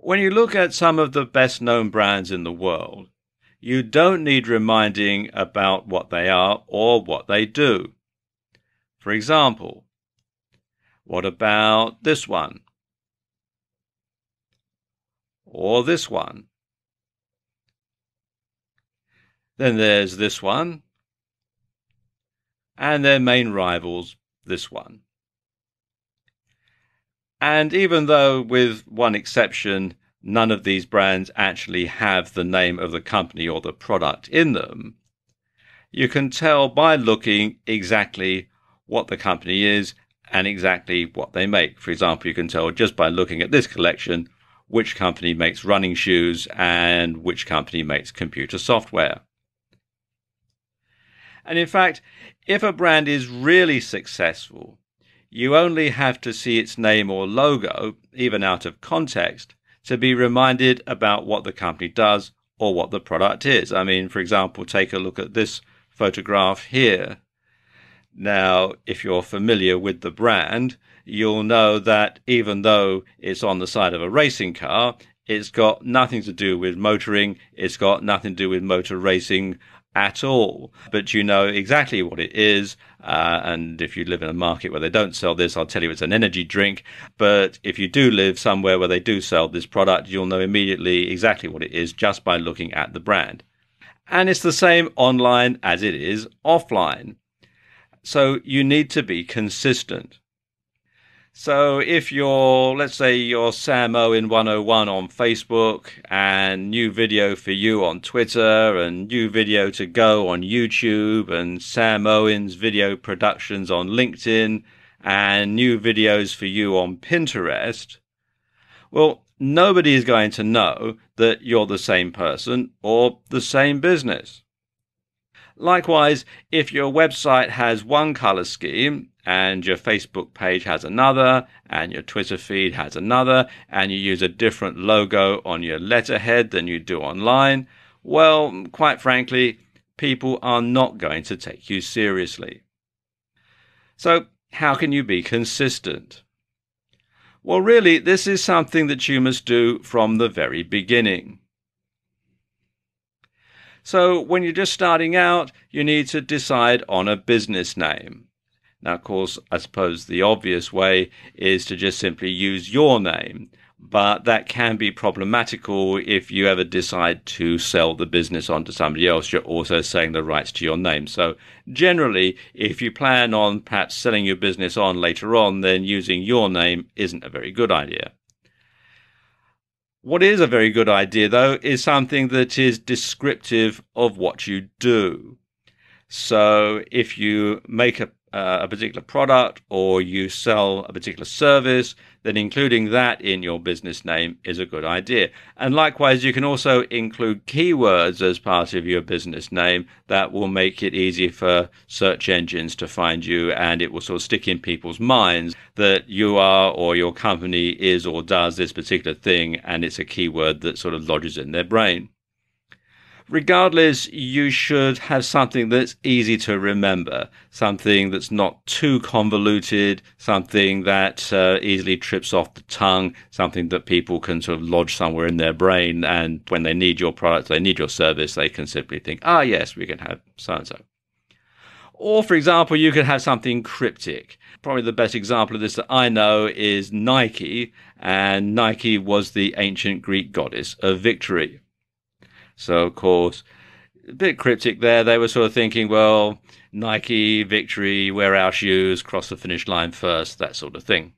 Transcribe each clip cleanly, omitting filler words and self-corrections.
When you look at some of the best known brands in the world, you don't need reminding about what they are or what they do. For example, what about this one? Or this one? Then there's this one, and their main rivals, this one. And even though, with one exception, none of these brands actually have the name of the company or the product in them, you can tell by looking exactly what the company is and exactly what they make. For example, you can tell just by looking at this collection which company makes running shoes and which company makes computer software. And in fact, if a brand is really successful, you only have to see its name or logo, even out of context, to be reminded about what the company does or what the product is. I mean, for example, take a look at this photograph here. Now, if you're familiar with the brand, you'll know that even though it's on the side of a racing car, it's got nothing to do with motoring, it's got nothing to do with motor racing at all. But you know exactly what it is, and if you live in a market where they don't sell this, I'll tell you it's an energy drink. But if you do live somewhere where they do sell this product, you'll know immediately exactly what it is just by looking at the brand. And it's the same online as it is offline. So you need to be consistent. So if let's say you're Sam Owen 101 on Facebook, and new video for you on Twitter, and new video to go on YouTube, and Sam Owen's video productions on LinkedIn, and new videos for you on Pinterest, well, nobody is going to know that you're the same person or the same business. Likewise, if your website has one color scheme and your Facebook page has another and your Twitter feed has another and you use a different logo on your letterhead than you do online, well, quite frankly, people are not going to take you seriously. So how can you be consistent? Well, really, this is something that you must do from the very beginning. So when you're just starting out, you need to decide on a business name. Now, of course, I suppose the obvious way is to just simply use your name, but that can be problematical if you ever decide to sell the business on to somebody else. You're also selling the rights to your name. So generally, if you plan on perhaps selling your business on later on, then using your name isn't a very good idea. What is a very good idea, though, is something that is descriptive of what you do. So if you make a particular product or you sell a particular service, then including that in your business name is a good idea. And likewise, you can also include keywords as part of your business name that will make it easy for search engines to find you, and it will sort of stick in people's minds that you are or your company is or does this particular thing, and it's a keyword that sort of lodges in their brain. Regardless, you should have something that's easy to remember, something that's not too convoluted, something that easily trips off the tongue, something that people can sort of lodge somewhere in their brain, and when they need your product, they need your service, they can simply think, yes, we can have so-and-so. Or, for example, you could have something cryptic. Probably the best example of this that I know is Nike, and Nike was the ancient Greek goddess of victory. So, of course, a bit cryptic there. They were sort of thinking, well, Nike, victory, wear our shoes, cross the finish line first, that sort of thing.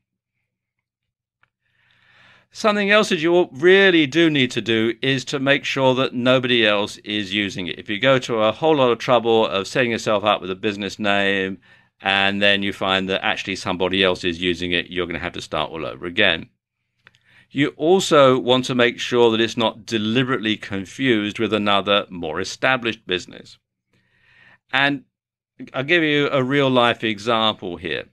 Something else that you really do need to do is to make sure that nobody else is using it. If you go to a whole lot of trouble of setting yourself up with a business name and then you find that actually somebody else is using it, you're going to have to start all over again. You also want to make sure that it's not deliberately confused with another, more established business. And I'll give you a real-life example here.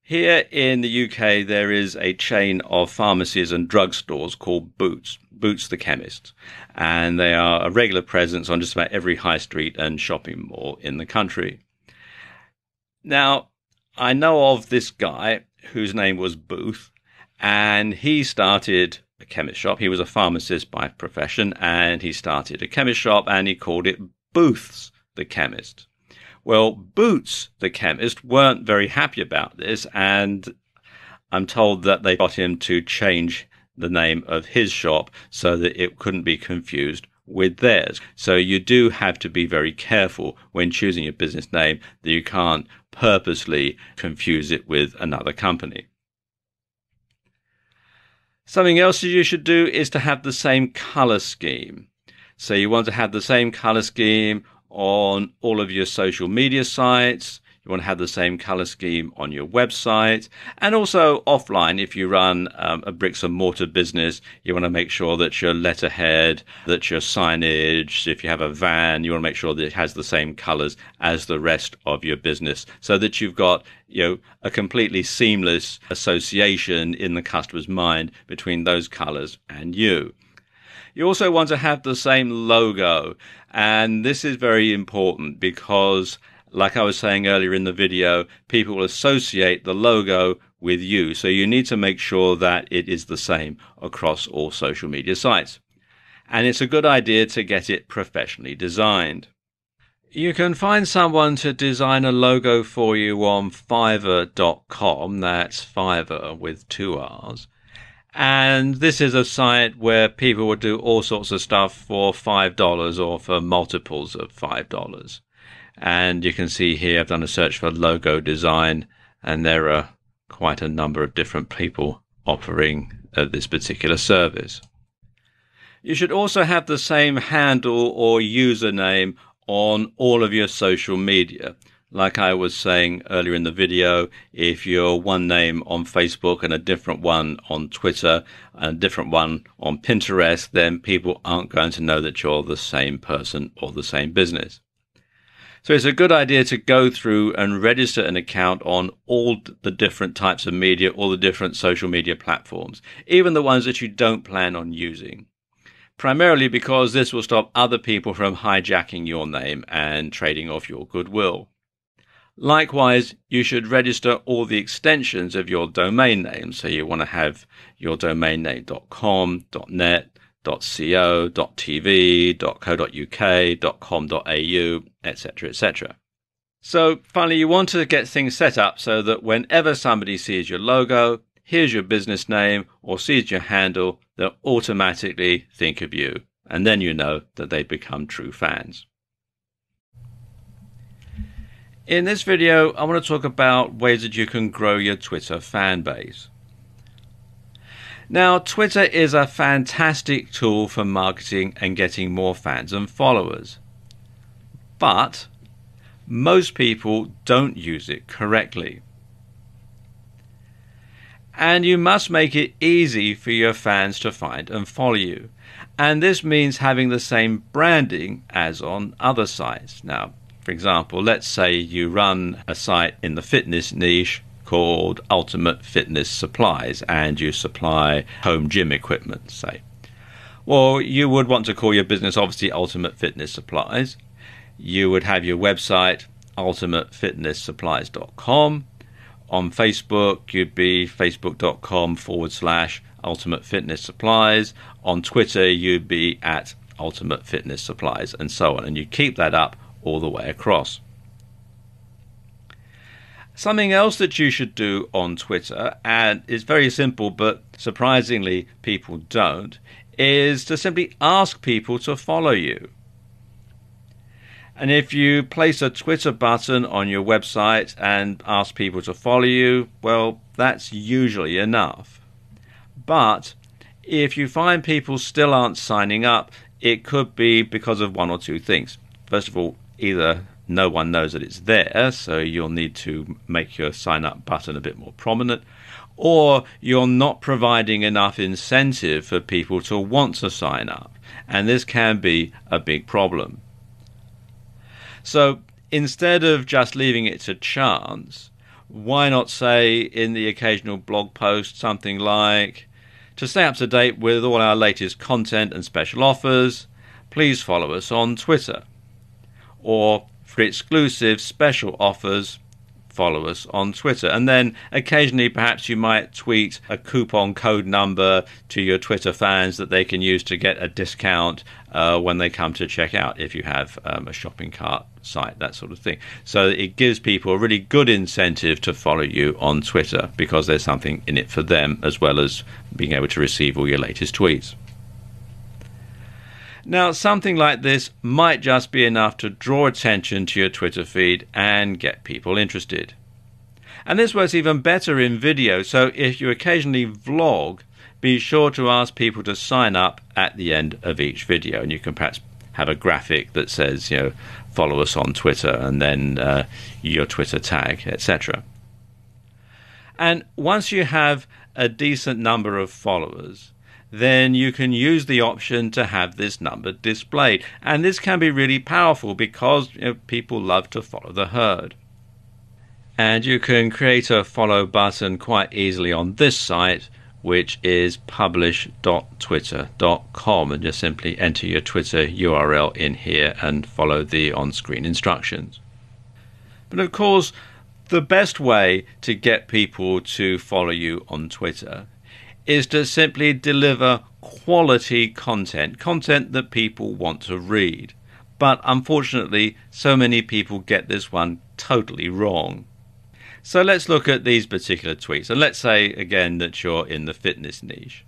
Here in the UK, there is a chain of pharmacies and drugstores called Boots, Boots the Chemist. And they are a regular presence on just about every high street and shopping mall in the country. Now, I know of this guy whose name was Booth, and he started a chemist shop. He was a pharmacist by profession, and he started a chemist shop, and he called it Booths the Chemist. Well, Boots the Chemist weren't very happy about this, and I'm told that they got him to change the name of his shop so that it couldn't be confused with theirs. So you do have to be very careful when choosing your business name that you can't purposely confuse it with another company. Something else you should do is to have the same color scheme. So you want to have the same color scheme on all of your social media sites. You want to have the same color scheme on your website, and also offline. If you run a bricks and mortar business, you want to make sure that your letterhead, that your signage, if you have a van, you want to make sure that it has the same colors as the rest of your business, so that you've got, a completely seamless association in the customer's mind between those colors and you. You also want to have the same logo, and this is very important because, like I was saying earlier in the video, people will associate the logo with you. So you need to make sure that it is the same across all social media sites. And it's a good idea to get it professionally designed. You can find someone to design a logo for you on Fiverr.com. That's Fiverr with 2 R's. And this is a site where people will do all sorts of stuff for $5 or for multiples of $5. And you can see here I've done a search for logo design, and there are quite a number of different people offering this particular service. You should also have the same handle or username on all of your social media. Like I was saying earlier in the video, if you're one name on Facebook and a different one on Twitter and a different one on Pinterest, then people aren't going to know that you're the same person or the same business. So it's a good idea to go through and register an account on all the different types of media, all the different social media platforms, even the ones that you don't plan on using. Primarily because this will stop other people from hijacking your name and trading off your goodwill. Likewise, you should register all the extensions of your domain name. So you want to have your domain name .com, .net, .co, .tv, .co.uk, .com.au, etc., etc. So finally, you want to get things set up so that whenever somebody sees your logo, hears your business name, or sees your handle, they'll automatically think of you. And then you know that they've become true fans. In this video, I want to talk about ways that you can grow your Twitter fan base. Now, Twitter is a fantastic tool for marketing and getting more fans and followers. But most people don't use it correctly. And you must make it easy for your fans to find and follow you. And this means having the same branding as on other sites. Now, for example, let's say you run a site in the fitness niche called Ultimate Fitness Supplies, and you supply home gym equipment, say. Well, you would want to call your business obviously Ultimate Fitness Supplies. You would have your website ultimatefitnesssupplies.com. On Facebook, you'd be facebook.com/Ultimate Fitness Supplies. On Twitter, you'd be at Ultimate Fitness Supplies, and so on. And you keep that up all the way across. Something else that you should do on Twitter, and it's very simple, but surprisingly people don't, is to simply ask people to follow you. And if you place a Twitter button on your website and ask people to follow you, well, that's usually enough. But if you find people still aren't signing up, it could be because of one or two things. First of all, either no one knows that it's there, so you'll need to make your sign up button a bit more prominent, or you're not providing enough incentive for people to want to sign up, and this can be a big problem. So instead of just leaving it to chance, why not say in the occasional blog post something like, to stay up to date with all our latest content and special offers, please follow us on Twitter. Or for exclusive special offers, follow us on Twitter. And then occasionally perhaps you might tweet a coupon code number to your Twitter fans that they can use to get a discount when they come to check out, if you have a shopping cart site, that sort of thing. So it gives people a really good incentive to follow you on Twitter because there's something in it for them, as well as being able to receive all your latest tweets. Now, something like this might just be enough to draw attention to your Twitter feed and get people interested. And this works even better in video, so if you occasionally vlog, be sure to ask people to sign up at the end of each video. And you can perhaps have a graphic that says, follow us on Twitter, and then your Twitter tag, etc. And once you have a decent number of followers, then you can use the option to have this number displayed. And this can be really powerful because people love to follow the herd. And you can create a follow button quite easily on this site, which is publish.twitter.com, and just simply enter your Twitter URL in here and follow the on-screen instructions. But of course, the best way to get people to follow you on Twitter is to simply deliver quality content that people want to read. But unfortunately, so many people get this one totally wrong. So let's look at these particular tweets. And let's say again that you're in the fitness niche.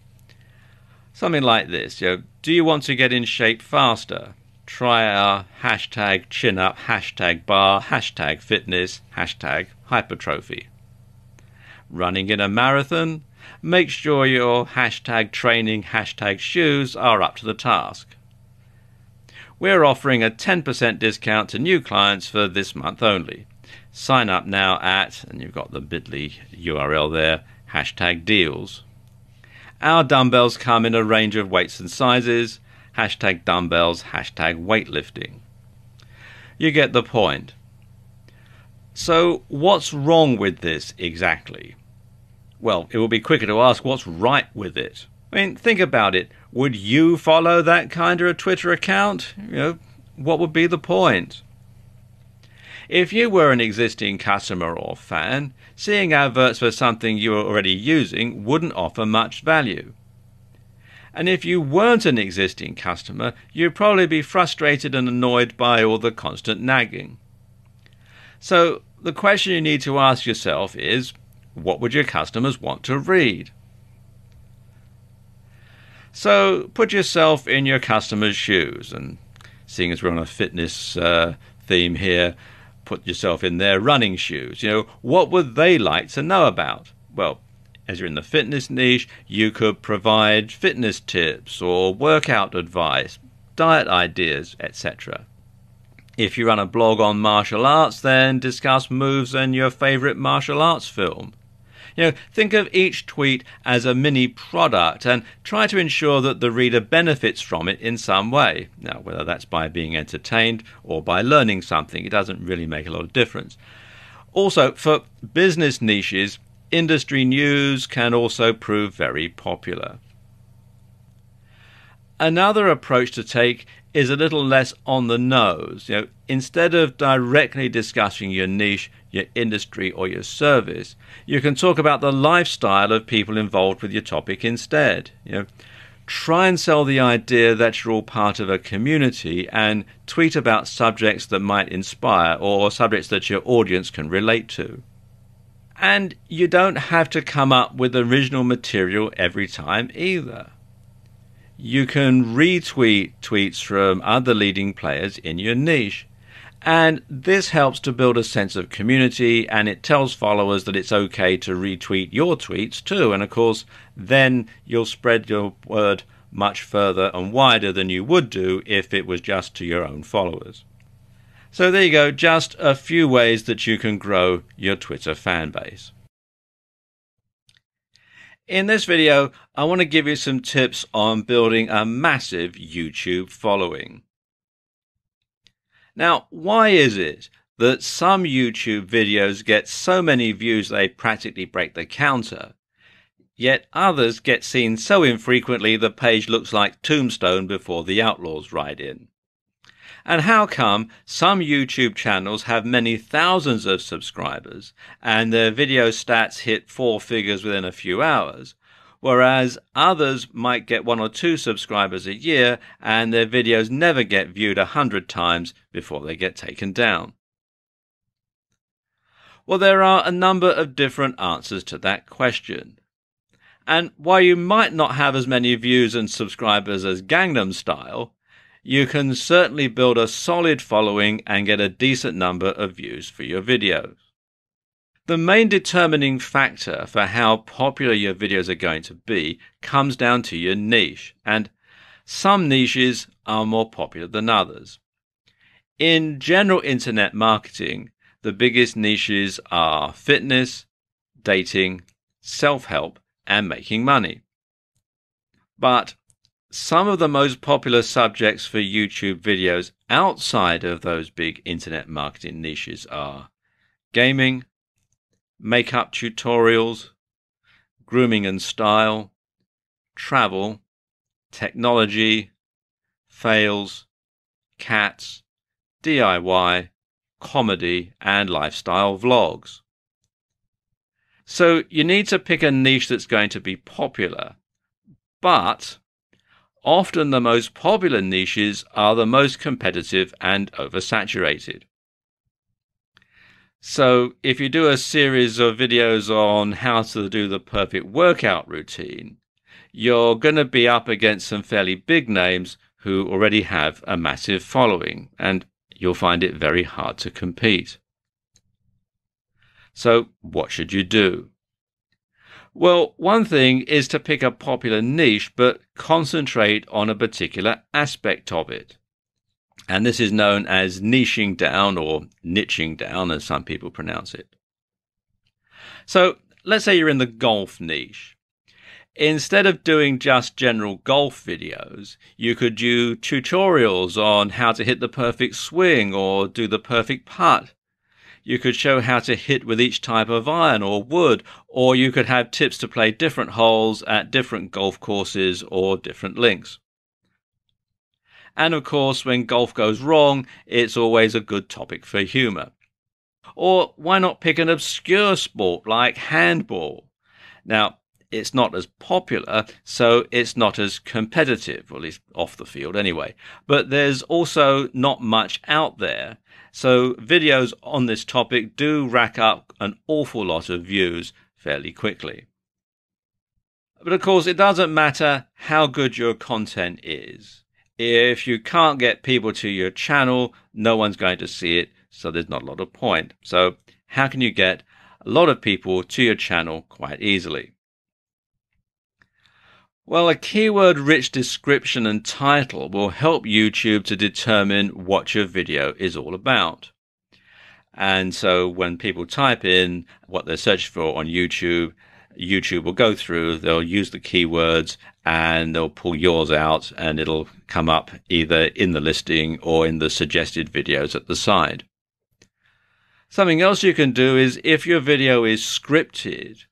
Something like this, do you want to get in shape faster? Try our hashtag chin up, hashtag bar, hashtag fitness, hashtag hypertrophy. Running in a marathon? Make sure your hashtag training, hashtag shoes are up to the task. We're offering a 10% discount to new clients for this month only. Sign up now at, and you've got the bit.ly URL there, hashtag deals. Our dumbbells come in a range of weights and sizes, hashtag dumbbells, hashtag weightlifting. You get the point. So what's wrong with this exactly? Well, it will be quicker to ask what's right with it. I mean, think about it. Would you follow that kind of a Twitter account? What would be the point? If you were an existing customer or fan, seeing adverts for something you were already using wouldn't offer much value. And if you weren't an existing customer, you'd probably be frustrated and annoyed by all the constant nagging. So the question you need to ask yourself is, what would your customers want to read? So put yourself in your customer's shoes, and seeing as we're on a fitness theme here, put yourself in their running shoes. What would they like to know about? Well, as you're in the fitness niche, you could provide fitness tips or workout advice, diet ideas, etc. If you run a blog on martial arts, then discuss moves and your favorite martial arts film. Think of each tweet as a mini product and try to ensure that the reader benefits from it in some way. Now, whether that's by being entertained or by learning something, it doesn't really make a lot of difference. Also, for business niches, industry news can also prove very popular. Another approach to take is a little less on the nose. Instead of directly discussing your niche, your industry or your service, you can talk about the lifestyle of people involved with your topic instead. Try and sell the idea that you're all part of a community and tweet about subjects that might inspire or subjects that your audience can relate to. And you don't have to come up with original material every time either. You can retweet tweets from other leading players in your niche. And this helps to build a sense of community, and it tells followers that it's okay to retweet your tweets too. And of course, then you'll spread your word much further and wider than you would do if it was just to your own followers. So there you go, just a few ways that you can grow your Twitter fan base. In this video, I want to give you some tips on building a massive YouTube following. Now, why is it that some YouTube videos get so many views they practically break the counter, yet others get seen so infrequently the page looks like Tombstone before the Outlaws ride in? And how come some YouTube channels have many thousands of subscribers and their video stats hit 4 figures within a few hours, whereas others might get 1 or 2 subscribers a year and their videos never get viewed 100 times before they get taken down? Well, there are a number of different answers to that question. And while you might not have as many views and subscribers as Gangnam Style, you can certainly build a solid following and get a decent number of views for your videos. The main determining factor for how popular your videos are going to be comes down to your niche, and some niches are more popular than others. In general internet marketing, the biggest niches are fitness, dating, self-help, and making money. But some of the most popular subjects for YouTube videos outside of those big internet marketing niches are gaming, makeup tutorials, grooming and style, travel, technology, fails, cats, DIY, comedy, and lifestyle vlogs. So you need to pick a niche that's going to be popular, but often the most popular niches are the most competitive and oversaturated. So if you do a series of videos on how to do the perfect workout routine, you're going to be up against some fairly big names who already have a massive following, and you'll find it very hard to compete. So what should you do? Well, one thing is to pick a popular niche, but concentrate on a particular aspect of it. And this is known as niching down, or niching down, as some people pronounce it. So let's say you're in the golf niche. Instead of doing just general golf videos, you could do tutorials on how to hit the perfect swing or do the perfect putt. You could show how to hit with each type of iron or wood, or you could have tips to play different holes at different golf courses or different links. And of course, when golf goes wrong, it's always a good topic for humor. Or why not pick an obscure sport like handball? Now, it's not as popular, so it's not as competitive, or at least off the field anyway. But there's also not much out there. So videos on this topic do rack up an awful lot of views fairly quickly. But of course, it doesn't matter how good your content is. If you can't get people to your channel, no one's going to see it, so there's not a lot of point. So how can you get a lot of people to your channel quite easily? Well, a keyword-rich description and title will help YouTube to determine what your video is all about. And so when people type in what they're searching for on YouTube, YouTube will go through, they'll use the keywords, and they'll pull yours out, and it'll come up either in the listing or in the suggested videos at the side. Something else you can do is, if your video is scripted,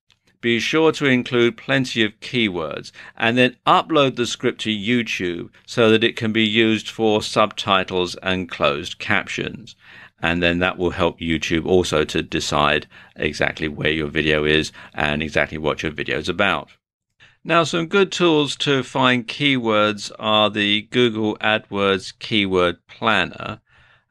be sure to include plenty of keywords and then upload the script to YouTube so that it can be used for subtitles and closed captions. And then that will help YouTube also to decide exactly where your video is and exactly what your video is about. Now, some good tools to find keywords are the Google AdWords Keyword Planner.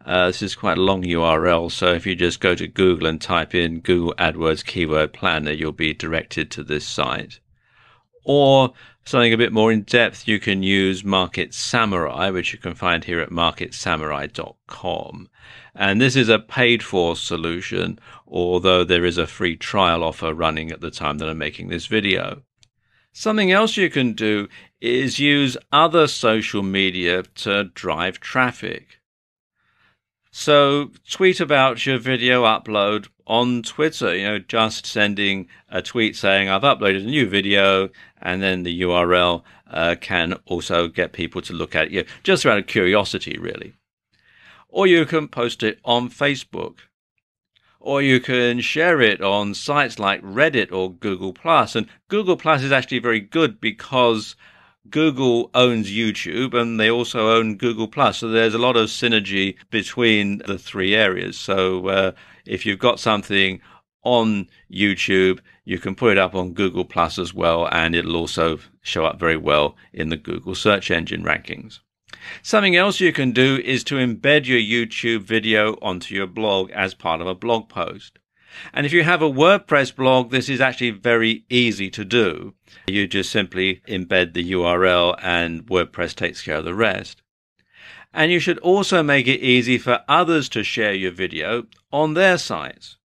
This is quite a long URL, so if you just go to Google and type in Google AdWords Keyword Planner, you'll be directed to this site. Or something a bit more in depth, you can use Market Samurai, which you can find here at marketsamurai.com. And this is a paid-for solution, although there is a free trial offer running at the time that I'm making this video. Something else you can do is use other social media to drive traffic. So tweet about your video upload on Twitter, just sending a tweet saying I've uploaded a new video, and then the URL can also get people to look at it, just out of curiosity, really. Or you can post it on Facebook. Or you can share it on sites like Reddit or Google+. And Google+ is actually very good because Google owns YouTube and they also own Google Plus. So there's a lot of synergy between the three areas. So if you've got something on YouTube, you can put it up on Google Plus as well, and it'll also show up very well in the Google search engine rankings. Something else you can do is to embed your YouTube video onto your blog as part of a blog post. And if you have a WordPress blog, this is actually very easy to do. You just simply embed the URL and WordPress takes care of the rest. And you should also make it easy for others to share your video on their sites.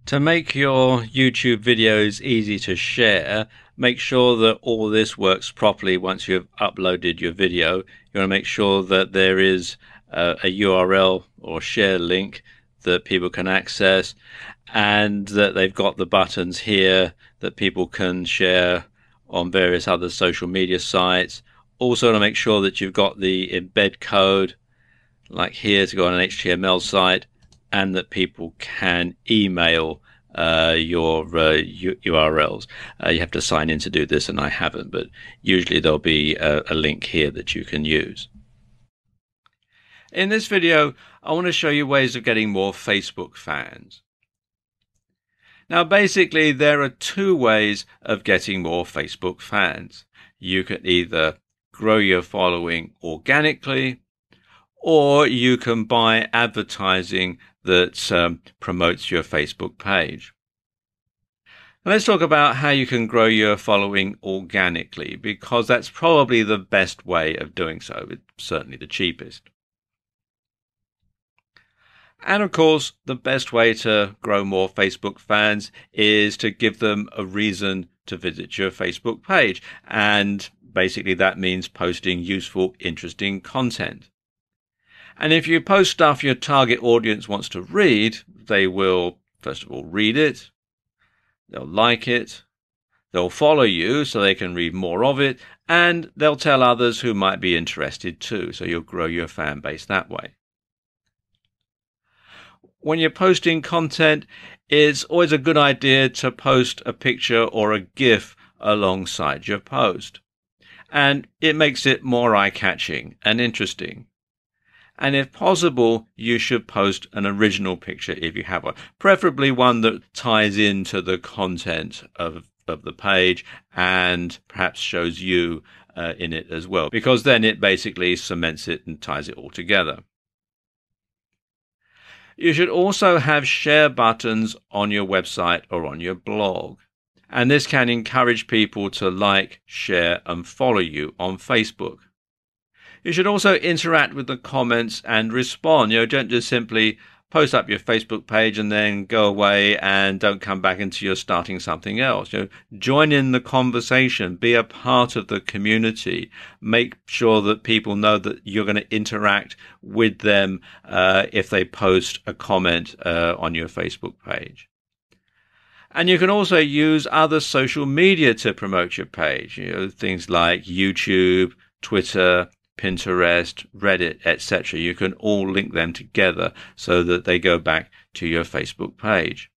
To make your YouTube videos easy to share, make sure that all this works properly once you've uploaded your video. You want to make sure that there is a URL or share link that people can access, and that they've got the buttons here that people can share on various other social media sites. Also to make sure that you've got the embed code, like here, to go on an HTML site, and that people can email your URLs. You have to sign in to do this, and I haven't, but usually there'll be a link here that you can use. In this video, I want to show you ways of getting more Facebook fans. Now, basically, there are two ways of getting more Facebook fans. You can either grow your following organically, or you can buy advertising that promotes your Facebook page. Now, let's talk about how you can grow your following organically, because that's probably the best way of doing so. It's certainly the cheapest. And of course, the best way to grow more Facebook fans is to give them a reason to visit your Facebook page. And basically that means posting useful, interesting content. And if you post stuff your target audience wants to read, they will, first of all, read it, they'll like it, they'll follow you so they can read more of it, and they'll tell others who might be interested too. So you'll grow your fan base that way. When you're posting content, it's always a good idea to post a picture or a GIF alongside your post. And it makes it more eye-catching and interesting. And if possible, you should post an original picture if you have one, preferably one that ties into the content of the page and perhaps shows you in it as well, because then it basically cements it and ties it all together. You should also have share buttons on your website or on your blog. And this can encourage people to like, share, and follow you on Facebook. You should also interact with the comments and respond. Don't just simply post up your Facebook page and then go away and don't come back until you're starting something else. Join in the conversation, be a part of the community, make sure that people know that you're going to interact with them if they post a comment on your Facebook page. And you can also use other social media to promote your page, things like YouTube, Twitter, Pinterest, Reddit, etc. You can all link them together so that they go back to your Facebook page.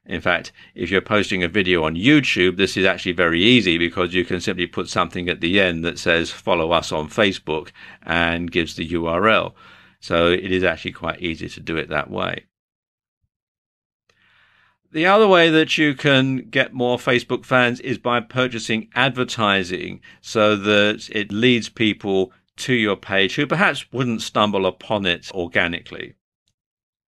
In fact, if you're posting a video on YouTube, this is actually very easy because you can simply put something at the end that says follow us on Facebook and gives the URL. So it is actually quite easy to do it that way. The other way that you can get more Facebook fans is by purchasing advertising so that it leads people to your page who perhaps wouldn't stumble upon it organically.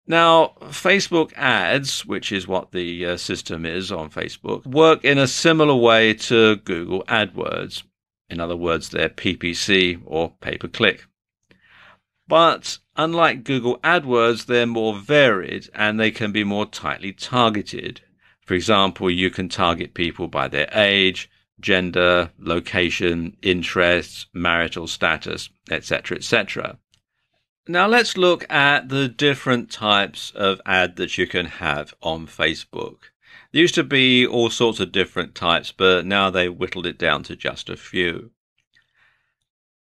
Now, Facebook ads, which is what the system is on Facebook, work in a similar way to Google AdWords. In other words, they're PPC or pay-per-click. But unlike Google AdWords, they're more varied and they can be more tightly targeted. For example, you can target people by their age, gender, location, interests, marital status, etc., etc. Now let's look at the different types of ad that you can have on Facebook. There used to be all sorts of different types, but now they whittled it down to just a few.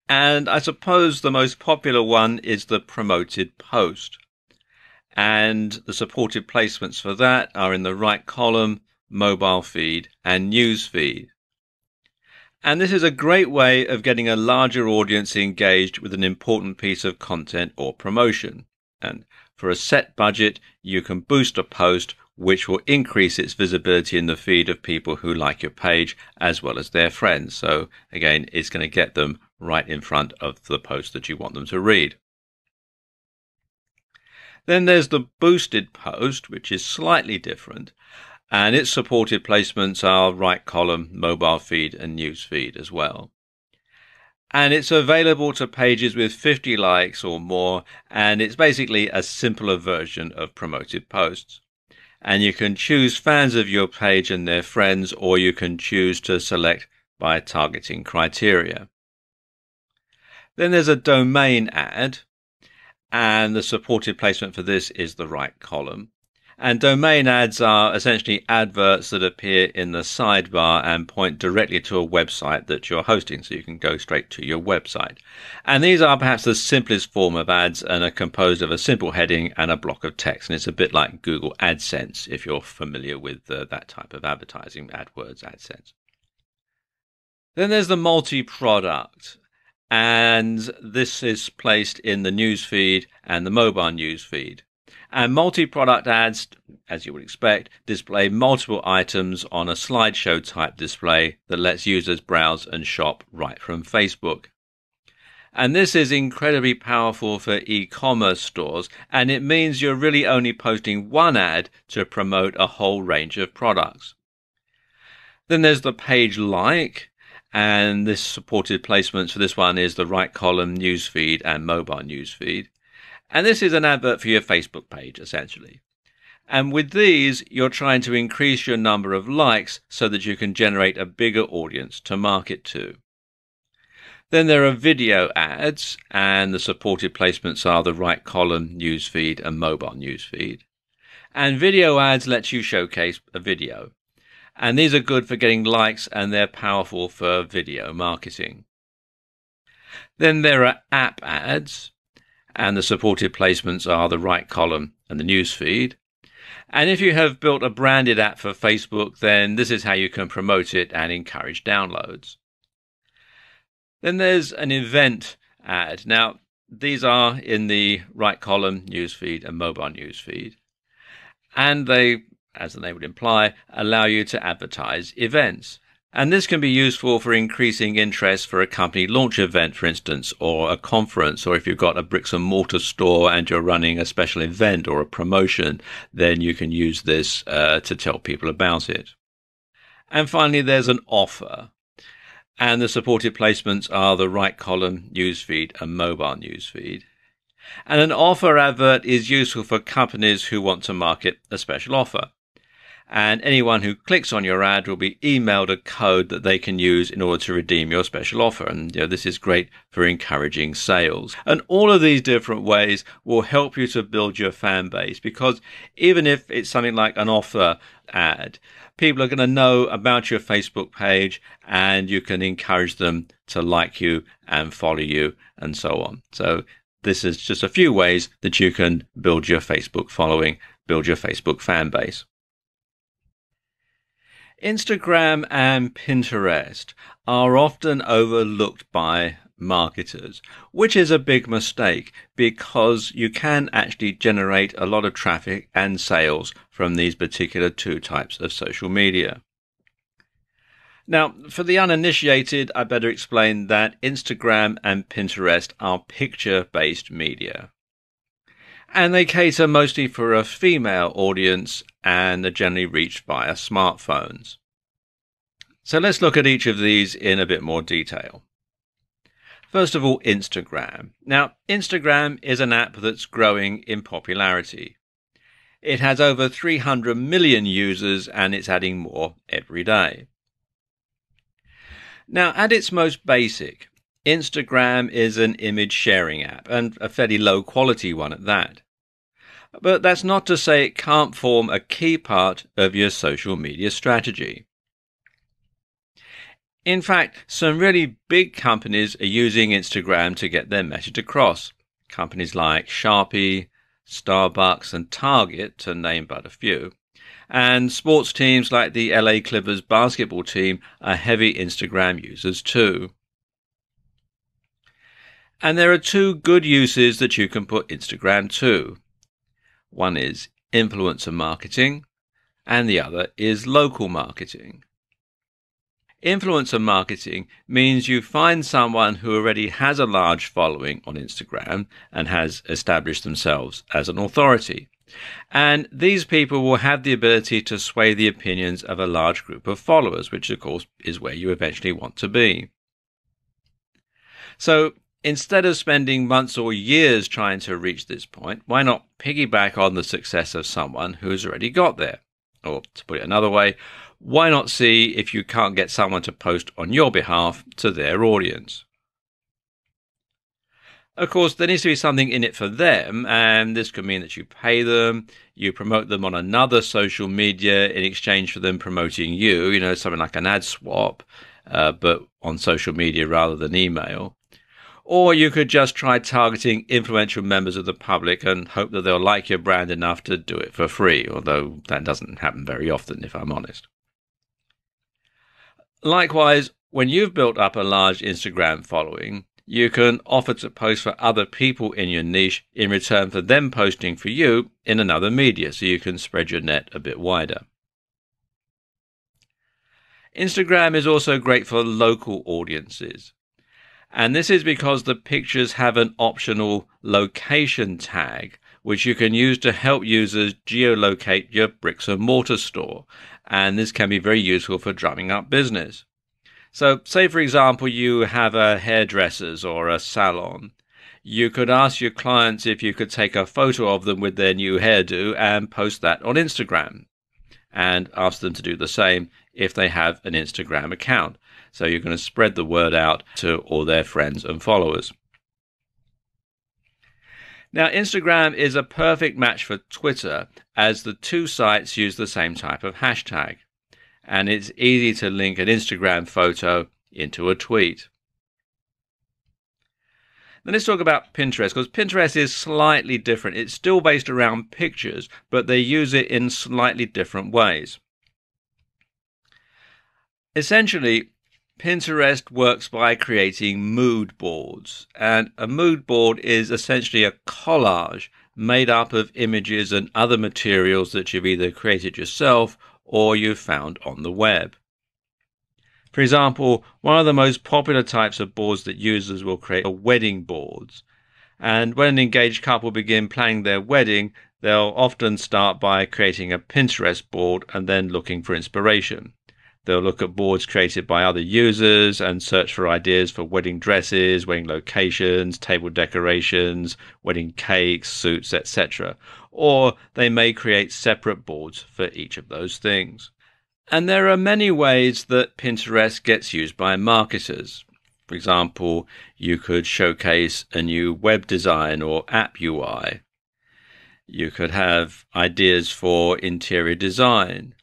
And I suppose the most popular one is the promoted post. And the supported placements for that are in the right column, mobile feed, and news feed. And this is a great way of getting a larger audience engaged with an important piece of content or promotion. And for a set budget, you can boost a post which will increase its visibility in the feed of people who like your page as well as their friends. So again, it's going to get them right in front of the post that you want them to read. Then there's the boosted post, which is slightly different. And its supported placements are right column, mobile feed and news feed as well. And it's available to pages with 50 likes or more, and it's basically a simpler version of promoted posts. And you can choose fans of your page and their friends, or you can choose to select by targeting criteria. Then there's a domain ad, and the supported placement for this is the right column. And domain ads are essentially adverts that appear in the sidebar and point directly to a website that you're hosting, so you can go straight to your website. And these are perhaps the simplest form of ads and are composed of a simple heading and a block of text. And it's a bit like Google AdSense, if you're familiar with that type of advertising, AdWords, AdSense. Then there's the multi-product. And this is placed in the newsfeed and the mobile newsfeed. And multi-product ads, as you would expect, display multiple items on a slideshow type display that lets users browse and shop right from Facebook. And this is incredibly powerful for e-commerce stores, and it means you're really only posting one ad to promote a whole range of products. Then there's the page like, and this supported placements for this one is the right column, newsfeed and mobile newsfeed. And this is an advert for your Facebook page, essentially. And with these, you're trying to increase your number of likes so that you can generate a bigger audience to market to. Then there are video ads, and the supported placements are the right column, newsfeed and mobile newsfeed. And video ads lets you showcase a video. And these are good for getting likes, and they're powerful for video marketing. Then there are app ads, and the supported placements are the right column and the news feed. And if you have built a branded app for Facebook, then this is how you can promote it and encourage downloads. Then there's an event ad. Now, these are in the right column, newsfeed and mobile newsfeed. And they, as the name would imply, allow you to advertise events. And this can be useful for increasing interest for a company launch event, for instance, or a conference, or if you've got a bricks and mortar store and you're running a special event or a promotion, then you can use this to tell people about it. And finally, there's an offer. And the supported placements are the right column, newsfeed and mobile newsfeed. And an offer advert is useful for companies who want to market a special offer. And anyone who clicks on your ad will be emailed a code that they can use in order to redeem your special offer. And this is great for encouraging sales. And all of these different ways will help you to build your fan base, because even if it's something like an offer ad, people are going to know about your Facebook page, and you can encourage them to like you and follow you and so on. So this is just a few ways that you can build your Facebook following, build your Facebook fan base. Instagram and Pinterest are often overlooked by marketers, which is a big mistake, because you can actually generate a lot of traffic and sales from these particular two types of social media. Now, for the uninitiated, I better explain that Instagram and Pinterest are picture-based media. And they cater mostly for a female audience and are generally reached via smartphones. So let's look at each of these in a bit more detail. First of all, Instagram. Now, Instagram is an app that's growing in popularity. It has over 300 million users, and it's adding more every day. Now, at its most basic, Instagram is an image sharing app, and a fairly low quality one at that. But that's not to say it can't form a key part of your social media strategy. In fact, some really big companies are using Instagram to get their message across. Companies like Sharpie, Starbucks and Target, to name but a few. And sports teams like the LA Clippers basketball team are heavy Instagram users too. And there are two good uses that you can put Instagram to. One is influencer marketing, and the other is local marketing. Influencer marketing means you find someone who already has a large following on Instagram and has established themselves as an authority. And these people will have the ability to sway the opinions of a large group of followers, which of course is where you eventually want to be. So instead of spending months or years trying to reach this point, why not piggyback on the success of someone who's already got there? Or to put it another way, why not see if you can't get someone to post on your behalf to their audience? Of course, there needs to be something in it for them, and this could mean that you pay them, you promote them on another social media in exchange for them promoting you, something like an ad swap, but on social media rather than email. Or you could just try targeting influential members of the public and hope that they'll like your brand enough to do it for free, although that doesn't happen very often, if I'm honest. Likewise, when you've built up a large Instagram following, you can offer to post for other people in your niche in return for them posting for you in another media, so you can spread your net a bit wider. Instagram is also great for local audiences. And this is because the pictures have an optional location tag, which you can use to help users geolocate your bricks and mortar store. And this can be very useful for drumming up business. So say, for example, you have a hairdresser's or a salon. You could ask your clients if you could take a photo of them with their new hairdo and post that on Instagram, and ask them to do the same if they have an Instagram account. So you're going to spread the word out to all their friends and followers. Now, Instagram is a perfect match for Twitter, as the two sites use the same type of hashtag, and it's easy to link an Instagram photo into a tweet. Then let's talk about Pinterest, because Pinterest is slightly different. It's still based around pictures, but they use it in slightly different ways. Essentially, Pinterest works by creating mood boards, and a mood board is essentially a collage made up of images and other materials that you've either created yourself or you've found on the web. For example, one of the most popular types of boards that users will create are wedding boards. And when an engaged couple begin planning their wedding, they'll often start by creating a Pinterest board and then looking for inspiration. They'll look at boards created by other users and search for ideas for wedding dresses, wedding locations, table decorations, wedding cakes, suits, etc. Or they may create separate boards for each of those things. And there are many ways that Pinterest gets used by marketers. For example, you could showcase a new web design or app UI. You could have ideas for interior design.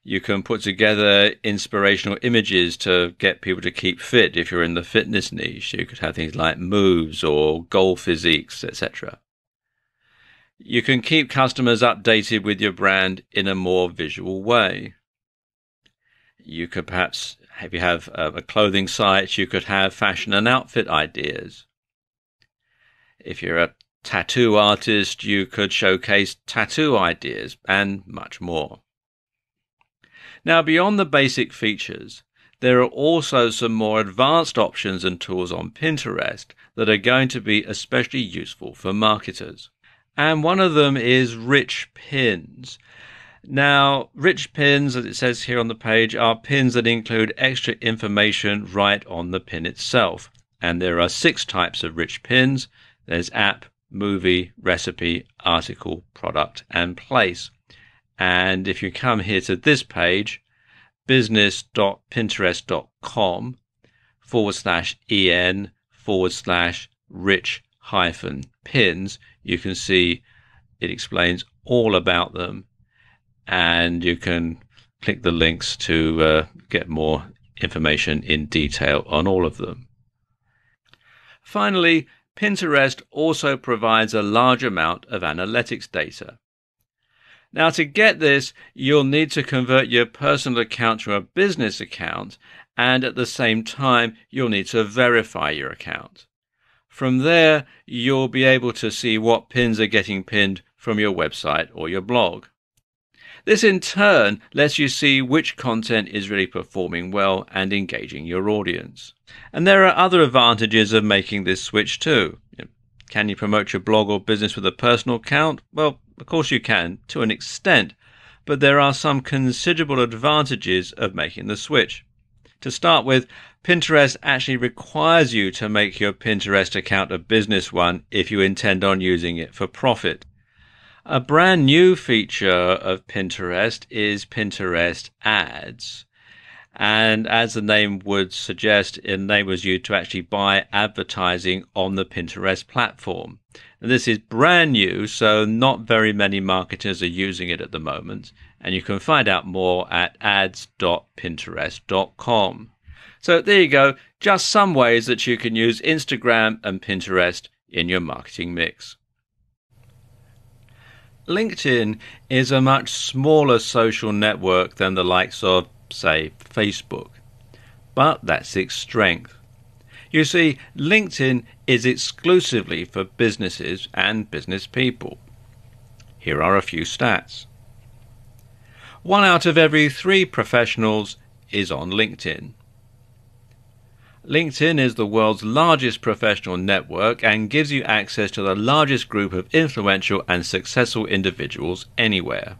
You can put together inspirational images to get people to keep fit if you're in the fitness niche. You could have things like moves or goal physiques, etc. You can keep customers updated with your brand in a more visual way. You could perhaps, if you have a clothing site, you could have fashion and outfit ideas. If you're a tattoo artist, you could showcase tattoo ideas and much more. Now, beyond the basic features, there are also some more advanced options and tools on Pinterest that are going to be especially useful for marketers. And one of them is rich pins. Now, rich pins, as it says here on the page, are pins that include extra information right on the pin itself. And there are 6 types of rich pins. There's app, movie, recipe, article, product, and place. And if you come here to this page, business.pinterest.com/en/rich-pins, you can see it explains all about them, and you can click the links to get more information in detail on all of them. Finally, Pinterest also provides a large amount of analytics data. Now, to get this, you'll need to convert your personal account to a business account, and at the same time, you'll need to verify your account. From there, you'll be able to see what pins are getting pinned from your website or your blog. This in turn lets you see which content is really performing well and engaging your audience. And there are other advantages of making this switch too. Can you promote your blog or business with a personal account? Well, of course you can, to an extent, but there are some considerable advantages of making the switch. To start with, Pinterest actually requires you to make your Pinterest account a business one if you intend on using it for profit. A brand new feature of Pinterest is Pinterest Ads. And as the name would suggest, it enables you to actually buy advertising on the Pinterest platform. And this is brand new, so not very many marketers are using it at the moment. And you can find out more at ads.pinterest.com. So there you go, just some ways that you can use Instagram and Pinterest in your marketing mix. LinkedIn is a much smaller social network than the likes of, say, Facebook. But that's its strength. You see, LinkedIn is exclusively for businesses and business people. Here are a few stats. 1 out of every 3 professionals is on LinkedIn. LinkedIn is the world's largest professional network and gives you access to the largest group of influential and successful individuals anywhere.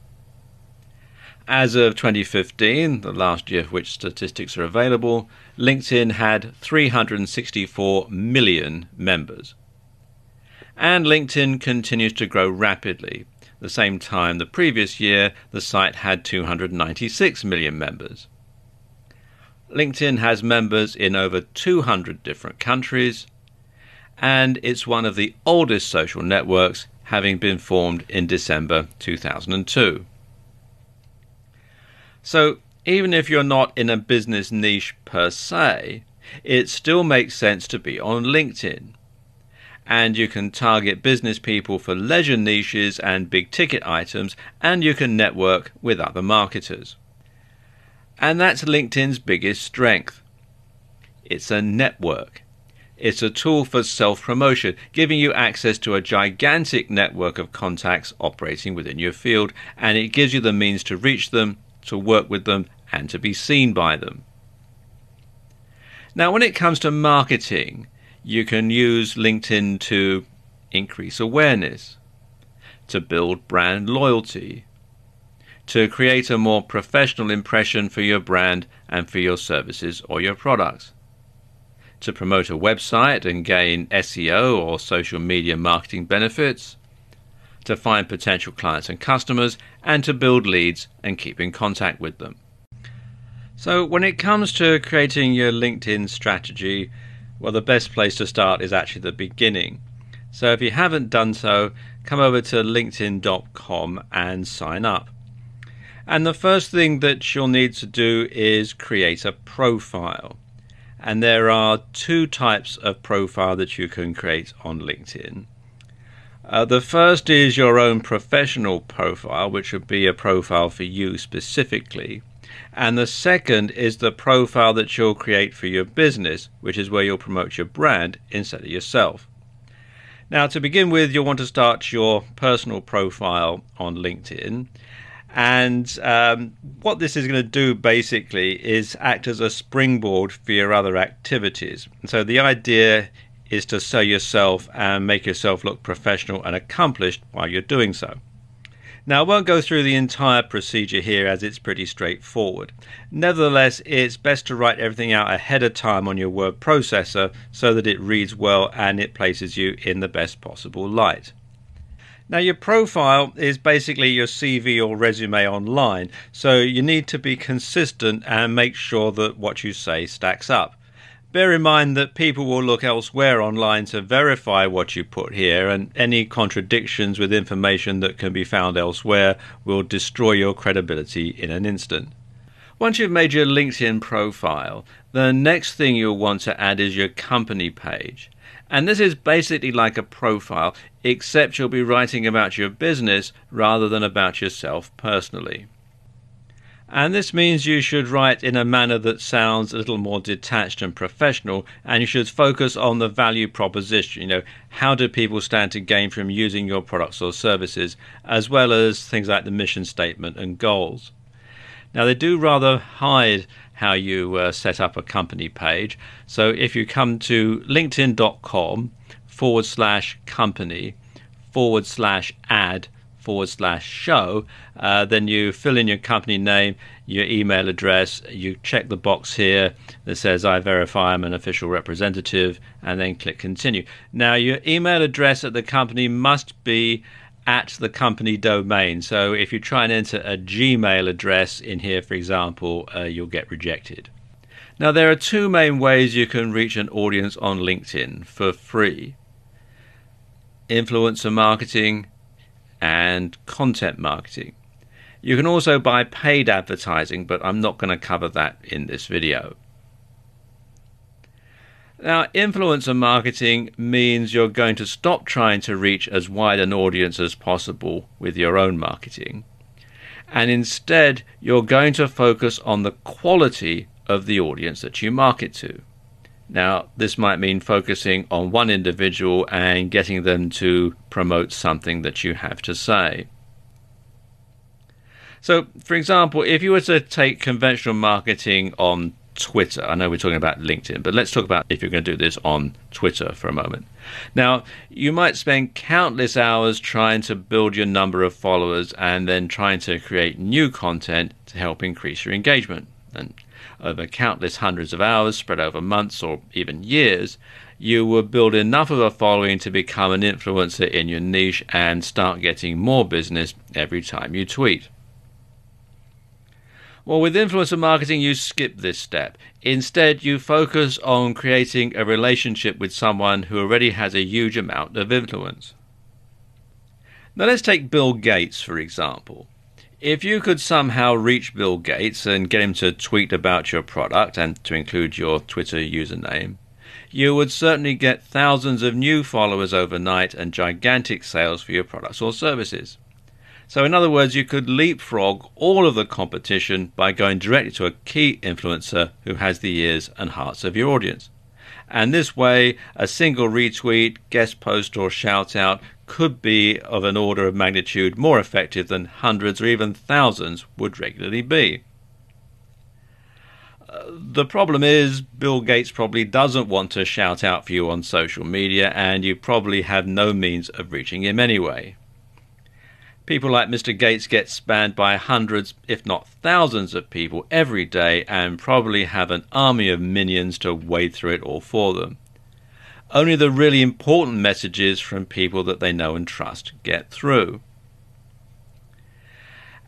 As of 2015, the last year of which statistics are available, LinkedIn had 364 million members. And LinkedIn continues to grow rapidly. At the same time the previous year, the site had 296 million members. LinkedIn has members in over 200 different countries, and it's one of the oldest social networks, having been formed in December 2002. So even if you're not in a business niche per se, it still makes sense to be on LinkedIn. And you can target business people for leisure niches and big ticket items, and you can network with other marketers. And that's LinkedIn's biggest strength. It's a network. It's a tool for self-promotion, giving you access to a gigantic network of contacts operating within your field, and it gives you the means to reach them, to work with them, and to be seen by them. Now, when it comes to marketing, you can use LinkedIn to increase awareness, to build brand loyalty, to create a more professional impression for your brand and for your services or your products, to promote a website and gain SEO or social media marketing benefits, to find potential clients and customers, and to build leads and keep in contact with them. So when it comes to creating your LinkedIn strategy, well, the best place to start is actually the beginning. So if you haven't done so, come over to linkedin.com and sign up. And the first thing that you'll need to do is create a profile. And there are 2 types of profile that you can create on LinkedIn. The first is your own professional profile, which would be a profile for you specifically. And the second is the profile that you'll create for your business, which is where you'll promote your brand instead of yourself. Now, to begin with, you'll want to start your personal profile on LinkedIn. And what this is going to do basically is act as a springboard for your other activities. And so the idea is to sell yourself and make yourself look professional and accomplished while you're doing so. Now, I won't go through the entire procedure here as it's pretty straightforward. Nevertheless, it's best to write everything out ahead of time on your word processor so that it reads well and it places you in the best possible light. Now, your profile is basically your CV or resume online, so you need to be consistent and make sure that what you say stacks up. Bear in mind that people will look elsewhere online to verify what you put here, and any contradictions with information that can be found elsewhere will destroy your credibility in an instant. Once you've made your LinkedIn profile, the next thing you'll want to add is your company page. And this is basically like a profile, except you'll be writing about your business rather than about yourself personally. And this means you should write in a manner that sounds a little more detached and professional, and you should focus on the value proposition. How do people stand to gain from using your products or services, as well as things like the mission statement and goals. Now, they do rather hide how you set up a company page. So if you come to linkedin.com/company/add/show, then you fill in your company name, your email address, you check the box here that says I verify I'm an official representative, and then click continue. Now, your email address at the company must be at the company domain. So if you try and enter a Gmail address in here, for example, you'll get rejected. Now, there are two main ways you can reach an audience on LinkedIn for free: influencer marketing and content marketing. You can also buy paid advertising, but I'm not going to cover that in this video. Now, influencer marketing means you're going to stop trying to reach as wide an audience as possible with your own marketing, and instead you're going to focus on the quality of the audience that you market to. Now, this might mean focusing on one individual and getting them to promote something that you have to say. So, for example, if you were to take conventional marketing on Twitter, I know we're talking about LinkedIn, but let's talk about if you're going to do this on Twitter for a moment. Now, you might spend countless hours trying to build your number of followers and then trying to create new content to help increase your engagement. And over countless hundreds of hours spread over months or even years, you will build enough of a following to become an influencer in your niche and start getting more business every time you tweet. Well, with influencer marketing, you skip this step. Instead, you focus on creating a relationship with someone who already has a huge amount of influence. Now, let's take Bill Gates, for example. If you could somehow reach Bill Gates and get him to tweet about your product and to include your Twitter username, you would certainly get thousands of new followers overnight and gigantic sales for your products or services. So in other words, you could leapfrog all of the competition by going directly to a key influencer who has the ears and hearts of your audience. And this way, a single retweet, guest post or shout out could be of an order of magnitude more effective than hundreds or even thousands would regularly be. The problem is Bill Gates probably doesn't want to shout out for you on social media, and you probably have no means of reaching him anyway. People like Mr. Gates get spammed by hundreds, if not thousands of people every day, and probably have an army of minions to wade through it all for them. Only the really important messages from people that they know and trust get through.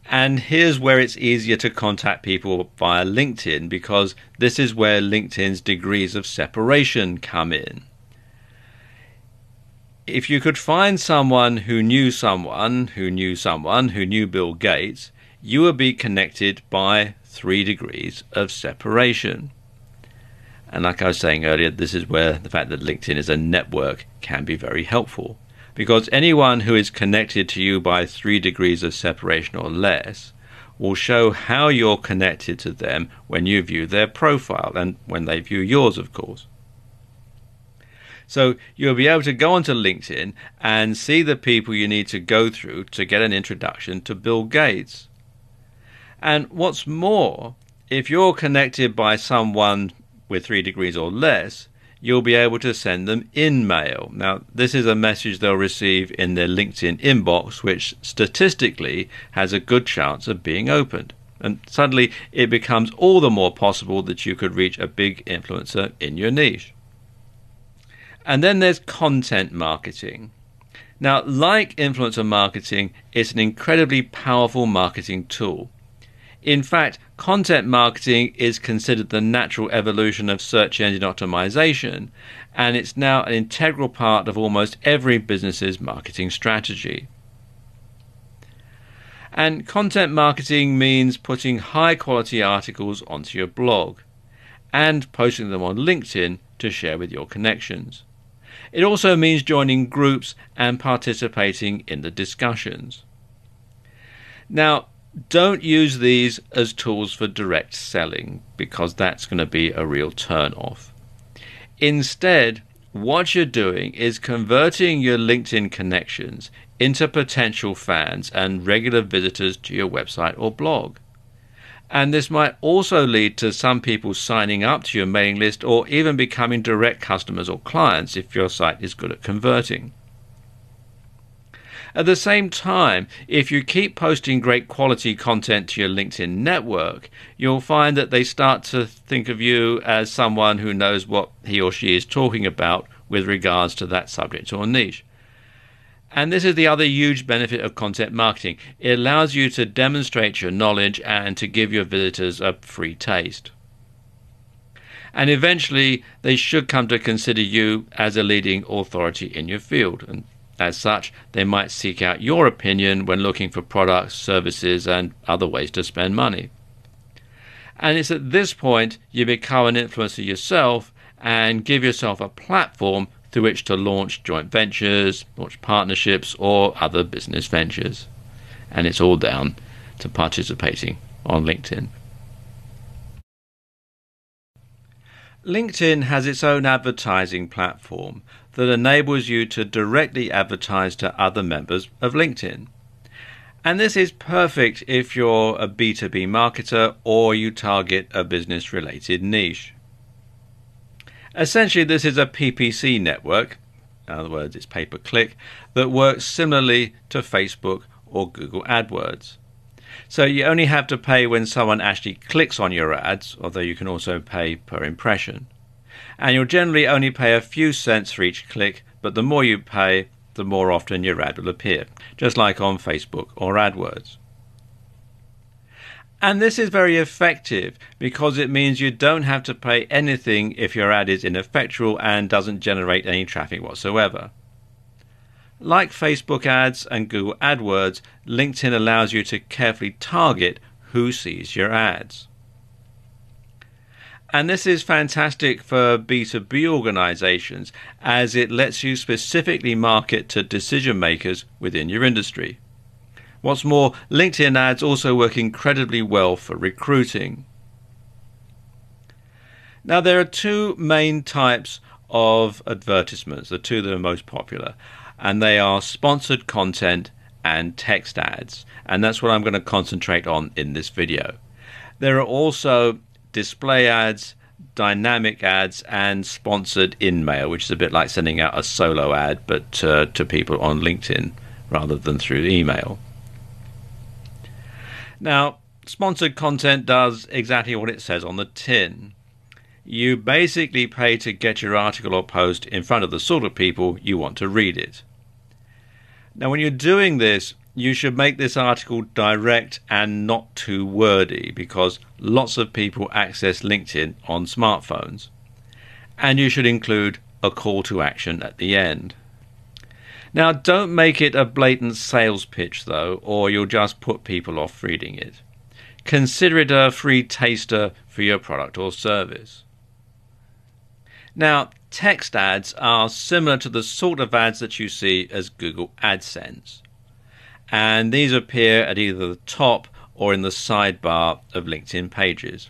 And here's where it's easier to contact people via LinkedIn, because this is where LinkedIn's degrees of separation come in. If you could find someone who knew someone who knew someone who knew Bill Gates, you would be connected by 3 degrees of separation. And like I was saying earlier, this is where the fact that LinkedIn is a network can be very helpful, because anyone who is connected to you by 3 degrees of separation or less will show how you're connected to them when you view their profile and when they view yours, of course. So you'll be able to go onto LinkedIn and see the people you need to go through to get an introduction to Bill Gates. And what's more, if you're connected by someone with 3 degrees or less, you'll be able to send them in-mail. Now, this is a message they'll receive in their LinkedIn inbox, which statistically has a good chance of being opened. And suddenly it becomes all the more possible that you could reach a big influencer in your niche. And then there's content marketing. Now, like influencer marketing, it's an incredibly powerful marketing tool. In fact, content marketing is considered the natural evolution of search engine optimization, and it's now an integral part of almost every business's marketing strategy. And content marketing means putting high quality articles onto your blog and posting them on LinkedIn to share with your connections. It also means joining groups and participating in the discussions. Now, don't use these as tools for direct selling, because that's going to be a real turn-off. Instead, what you're doing is converting your LinkedIn connections into potential fans and regular visitors to your website or blog. And this might also lead to some people signing up to your mailing list or even becoming direct customers or clients if your site is good at converting. At the same time, if you keep posting great quality content to your LinkedIn network, you'll find that they start to think of you as someone who knows what he or she is talking about with regards to that subject or niche. And this is the other huge benefit of content marketing. It allows you to demonstrate your knowledge and to give your visitors a free taste. And eventually, they should come to consider you as a leading authority in your field. And as such, they might seek out your opinion when looking for products, services, and other ways to spend money. And it's at this point you become an influencer yourself and give yourself a platform through which to launch joint ventures, launch partnerships, or other business ventures. And it's all down to participating on LinkedIn. LinkedIn has its own advertising platform that enables you to directly advertise to other members of LinkedIn. And this is perfect if you're a B2B marketer or you target a business-related niche. Essentially, this is a PPC network, in other words, it's pay-per-click, that works similarly to Facebook or Google AdWords. So you only have to pay when someone actually clicks on your ads, although you can also pay per impression. And you'll generally only pay a few cents for each click, but the more you pay, the more often your ad will appear, just like on Facebook or AdWords. And this is very effective because it means you don't have to pay anything if your ad is ineffectual and doesn't generate any traffic whatsoever. Like Facebook ads and Google AdWords, LinkedIn allows you to carefully target who sees your ads. And this is fantastic for B2B organizations as it lets you specifically market to decision makers within your industry. What's more, LinkedIn ads also work incredibly well for recruiting. Now, there are two main types of advertisements, the two that are most popular, and they are sponsored content and text ads. And that's what I'm going to concentrate on in this video. There are also display ads, dynamic ads, and sponsored in-mail, which is a bit like sending out a solo ad, but to people on LinkedIn rather than through email. Now, sponsored content does exactly what it says on the tin. You basically pay to get your article or post in front of the sort of people you want to read it. Now, when you're doing this, you should make this article direct and not too wordy because lots of people access LinkedIn on smartphones. And you should include a call to action at the end. Now, don't make it a blatant sales pitch, though, or you'll just put people off reading it. Consider it a free taster for your product or service. Now, text ads are similar to the sort of ads that you see as Google AdSense. And these appear at either the top or in the sidebar of LinkedIn pages.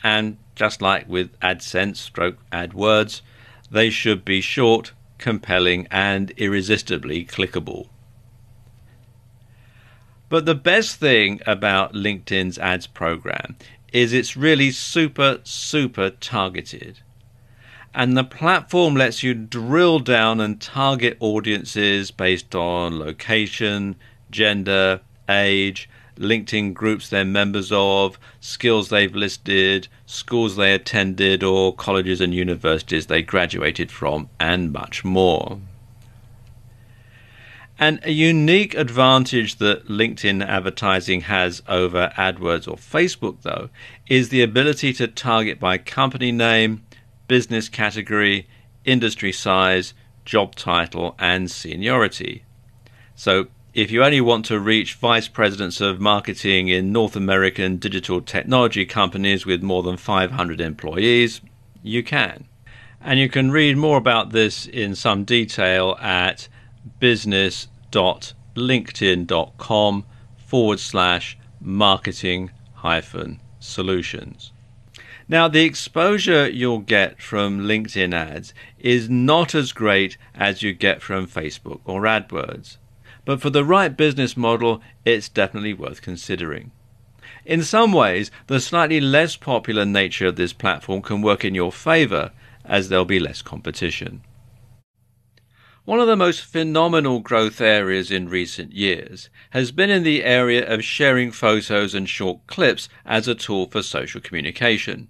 And just like with AdSense / AdWords, they should be short, compelling, and irresistibly clickable. But the best thing about LinkedIn's ads program is it's really super targeted. And the platform lets you drill down and target audiences based on location, gender, age, LinkedIn groups they're members of, skills they've listed, schools they attended, or colleges and universities they graduated from, and much more. And a unique advantage that LinkedIn advertising has over AdWords or Facebook, though, is the ability to target by company name, business category, industry size, job title, and seniority. So if you only want to reach vice presidents of marketing in North American digital technology companies with more than 500 employees, you can. And you can read more about this in some detail at business.linkedin.com/marketing-solutions. Now, the exposure you'll get from LinkedIn ads is not as great as you get from Facebook or AdWords. But for the right business model, it's definitely worth considering. In some ways, the slightly less popular nature of this platform can work in your favor, as there'll be less competition. One of the most phenomenal growth areas in recent years has been in the area of sharing photos and short clips as a tool for social communication.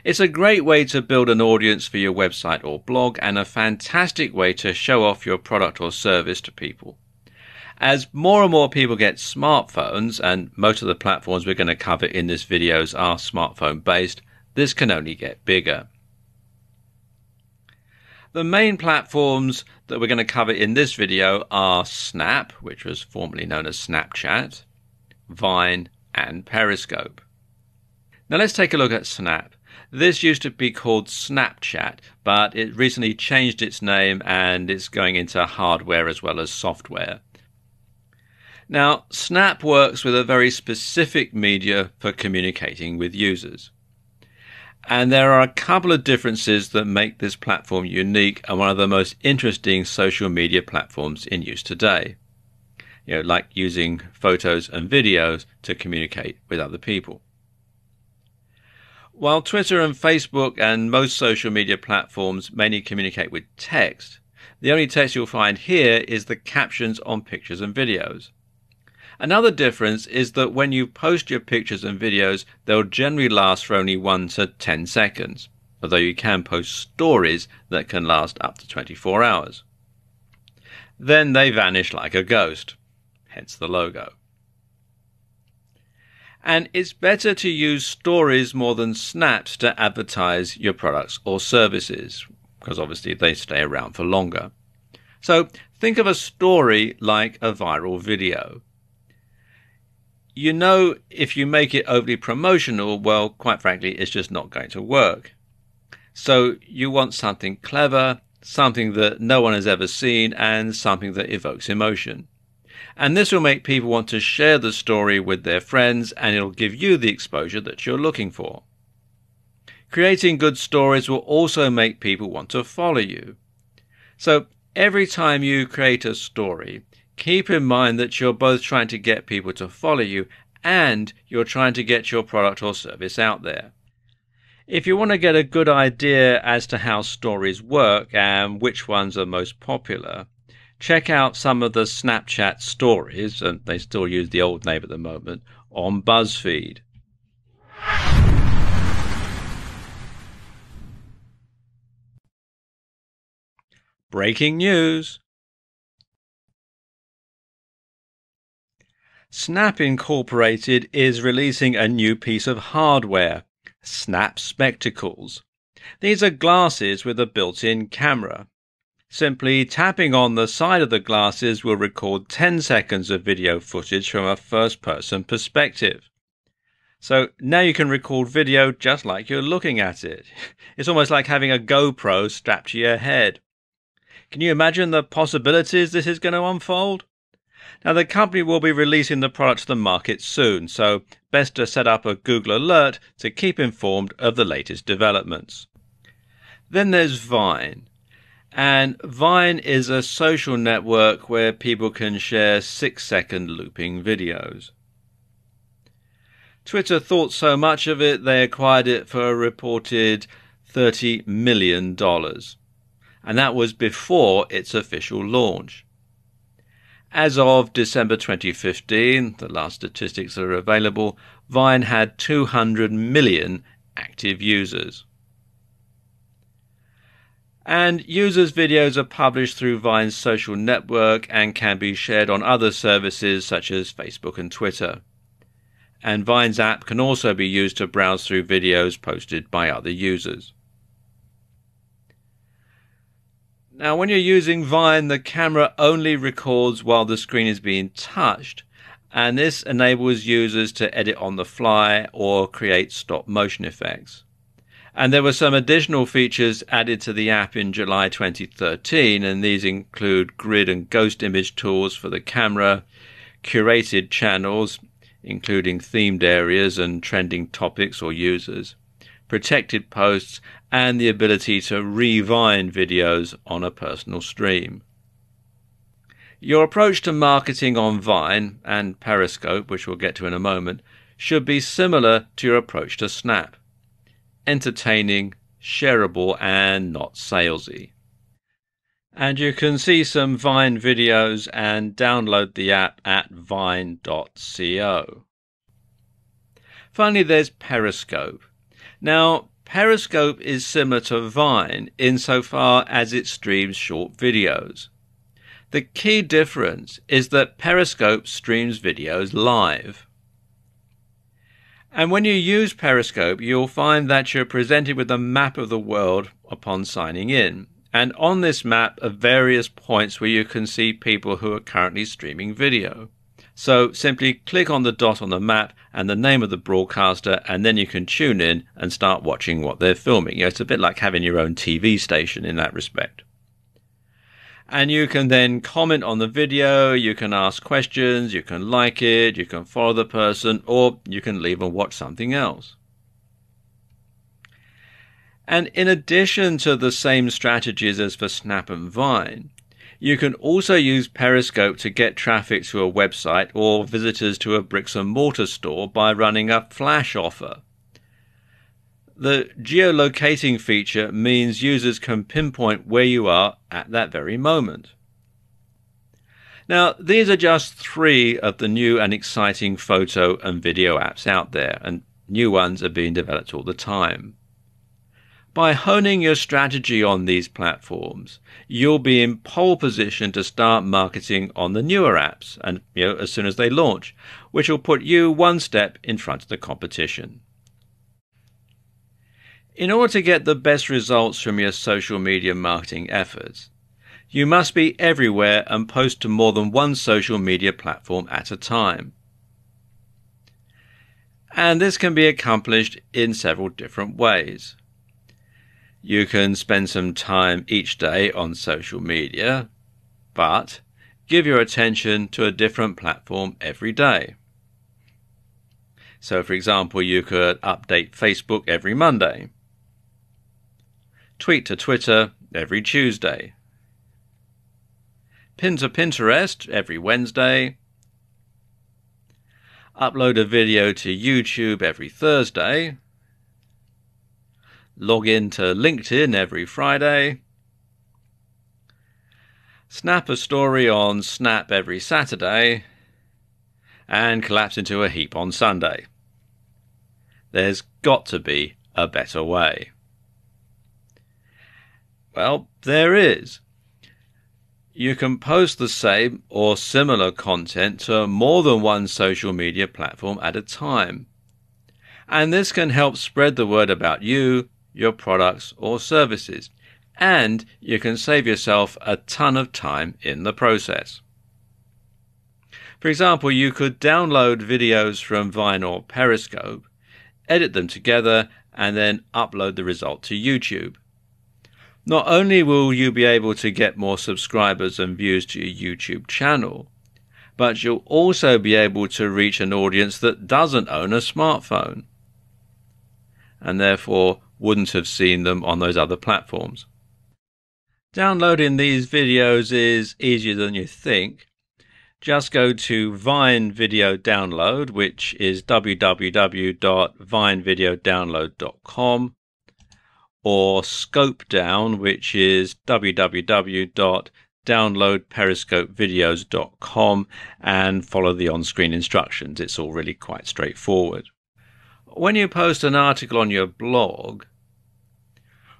It's a great way to build an audience for your website or blog, and a fantastic way to show off your product or service to people. As more and more people get smartphones, and most of the platforms we're going to cover in this video are smartphone based, this can only get bigger. The main platforms that we're going to cover in this video are Snap, which was formerly known as Snapchat, Vine, and Periscope. Now let's take a look at Snap. This used to be called Snapchat, but it recently changed its name and it's going into hardware as well as software. Now, Snap works with a very specific media for communicating with users. And there are a couple of differences that make this platform unique and one of the most interesting social media platforms in use today. Like using photos and videos to communicate with other people. While Twitter and Facebook and most social media platforms mainly communicate with text, the only text you'll find here is the captions on pictures and videos. Another difference is that when you post your pictures and videos, they'll generally last for only 1 to 10 seconds, although you can post stories that can last up to 24 hours. Then they vanish like a ghost, hence the logo. And it's better to use stories more than snaps to advertise your products or services, because obviously they stay around for longer. So think of a story like a viral video. If you make it overly promotional, well, quite frankly, it's just not going to work. So you want something clever, something that no one has ever seen, and something that evokes emotion. And this will make people want to share the story with their friends, and it'll give you the exposure that you're looking for. Creating good stories will also make people want to follow you. So every time you create a story, keep in mind that you're both trying to get people to follow you and you're trying to get your product or service out there. If you want to get a good idea as to how stories work and which ones are most popular, check out some of the Snapchat stories, and they still use the old name at the moment, on BuzzFeed. Breaking news. Snap Incorporated is releasing a new piece of hardware, Snap Spectacles. These are glasses with a built-in camera. Simply tapping on the side of the glasses will record 10 seconds of video footage from a first-person perspective. So now you can record video just like you're looking at it. It's almost like having a GoPro strapped to your head. Can you imagine the possibilities this is going to unfold? Now, the company will be releasing the product to the market soon, so best to set up a Google alert to keep informed of the latest developments. Then there's Vine. And Vine is a social network where people can share 6-second looping videos. Twitter thought so much of it, they acquired it for a reported $30 million. And that was before its official launch. As of December 2015, the last statistics that are available, Vine had 200 million active users. And users' videos are published through Vine's social network and can be shared on other services such as Facebook and Twitter. And Vine's app can also be used to browse through videos posted by other users. Now, when you're using Vine, the camera only records while the screen is being touched, and this enables users to edit on the fly or create stop motion effects. And there were some additional features added to the app in July 2013, and these include grid and ghost image tools for the camera, curated channels, including themed areas and trending topics or users, protected posts, and the ability to re-Vine videos on a personal stream. Your approach to marketing on Vine and Periscope, which we'll get to in a moment, should be similar to your approach to Snap. Entertaining, shareable, and not salesy. And you can see some Vine videos and download the app at vine.co. Finally, there's Periscope. Now, Periscope is similar to Vine insofar as it streams short videos. The key difference is that Periscope streams videos live. And when you use Periscope, you'll find that you're presented with a map of the world upon signing in. And on this map are various points where you can see people who are currently streaming video. So simply click on the dot on the map and the name of the broadcaster, and then you can tune in and start watching what they're filming. It's a bit like having your own TV station in that respect. And you can then comment on the video, you can ask questions, you can like it, you can follow the person, or you can leave and watch something else. And in addition to the same strategies as for Snap and Vine, you can also use Periscope to get traffic to a website or visitors to a bricks and mortar store by running a flash offer. The geolocating feature means users can pinpoint where you are at that very moment. Now, these are just 3 of the new and exciting photo and video apps out there, and new ones are being developed all the time. By honing your strategy on these platforms, you'll be in pole position to start marketing on the newer apps, and as soon as they launch, which will put you one step in front of the competition. In order to get the best results from your social media marketing efforts, you must be everywhere and post to more than one social media platform at a time. And this can be accomplished in several different ways. You can spend some time each day on social media, but give your attention to a different platform every day. So, for example, you could update Facebook every Monday, tweet to Twitter every Tuesday, pin to Pinterest every Wednesday, upload a video to YouTube every Thursday, log in to LinkedIn every Friday, snap a story on Snap every Saturday, and collapse into a heap on Sunday. There's got to be a better way. Well, there is. You can post the same or similar content to more than one social media platform at a time. And this can help spread the word about you, your products or services. And you can save yourself a ton of time in the process. For example, you could download videos from Vine or Periscope, edit them together, and then upload the result to YouTube. Not only will you be able to get more subscribers and views to your YouTube channel, but you'll also be able to reach an audience that doesn't own a smartphone and therefore wouldn't have seen them on those other platforms. Downloading these videos is easier than you think. Just go to Vine Video Download, which is www.vinevideodownload.com, or Scope Down, which is www.downloadperiscopevideos.com, and follow the on-screen instructions. It's all really quite straightforward. When you post an article on your blog,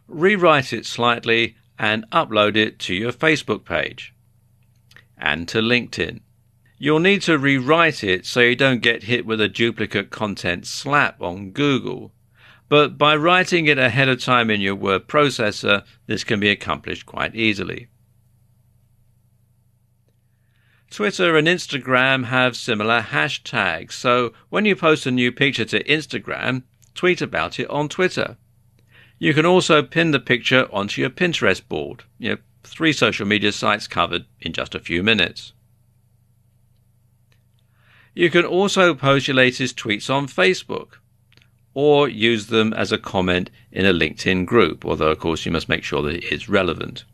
rewrite it slightly and upload it to your Facebook page and to LinkedIn. You'll need to rewrite it so you don't get hit with a duplicate content slap on Google. but by writing it ahead of time in your word processor, this can be accomplished quite easily. Twitter and Instagram have similar hashtags, so when you post a new picture to Instagram, tweet about it on Twitter. You can also pin the picture onto your Pinterest board. 3 social media sites covered in just a few minutes. You can also post your latest tweets on Facebook, or use them as a comment in a LinkedIn group, although of course you must make sure that it is relevant.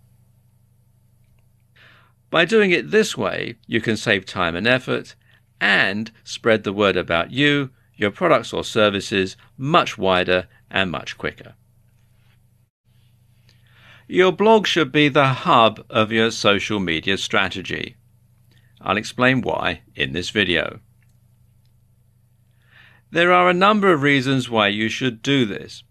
By doing it this way, you can save time and effort and spread the word about you, your products or services much wider and much quicker. Your blog should be the hub of your social media strategy. I'll explain why in this video. There are a number of reasons why you should do this.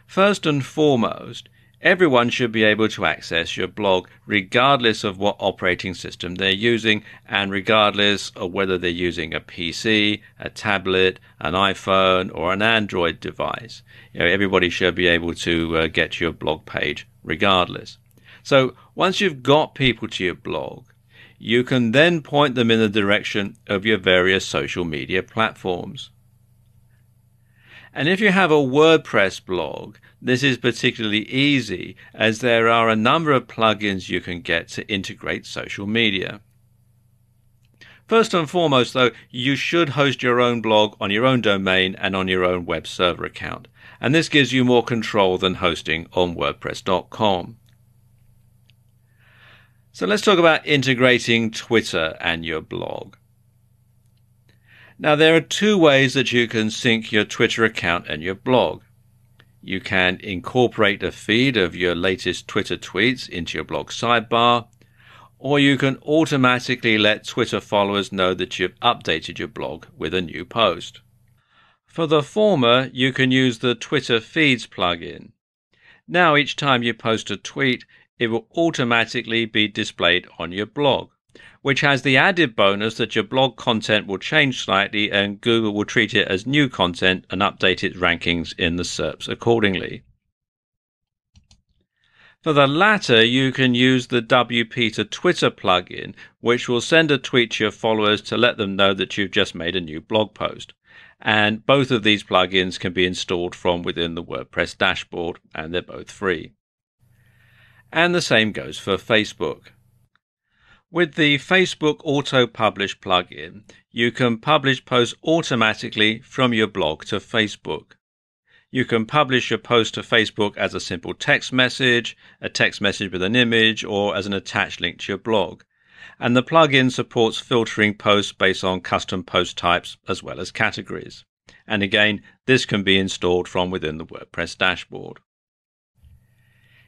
First and foremost, everyone should be able to access your blog regardless of what operating system they're using and regardless of whether they're using a PC, a tablet, an iPhone or an Android device. Everybody should be able to get to your blog page regardless. So once you've got people to your blog, you can then point them in the direction of your various social media platforms. And if you have a WordPress blog, this is particularly easy as there are a number of plugins you can get to integrate social media. First and foremost, though, you should host your own blog on your own domain and on your own web server account. And this gives you more control than hosting on WordPress.com. So let's talk about integrating Twitter and your blog. Now, there are 2 ways that you can sync your Twitter account and your blog. You can incorporate a feed of your latest Twitter tweets into your blog sidebar, or you can automatically let Twitter followers know that you've updated your blog with a new post. For the former, you can use the Twitter Feeds plugin. Now, each time you post a tweet, it will automatically be displayed on your blog, which has the added bonus that your blog content will change slightly and Google will treat it as new content and update its rankings in the SERPs accordingly. For the latter, you can use the WP to Twitter plugin, which will send a tweet to your followers to let them know that you've just made a new blog post. And both of these plugins can be installed from within the WordPress dashboard, and they're both free. And the same goes for Facebook. With the Facebook Auto Publish plugin, you can publish posts automatically from your blog to Facebook. You can publish your post to Facebook as a simple text message, a text message with an image, or as an attached link to your blog. And the plugin supports filtering posts based on custom post types as well as categories. And again, this can be installed from within the WordPress dashboard.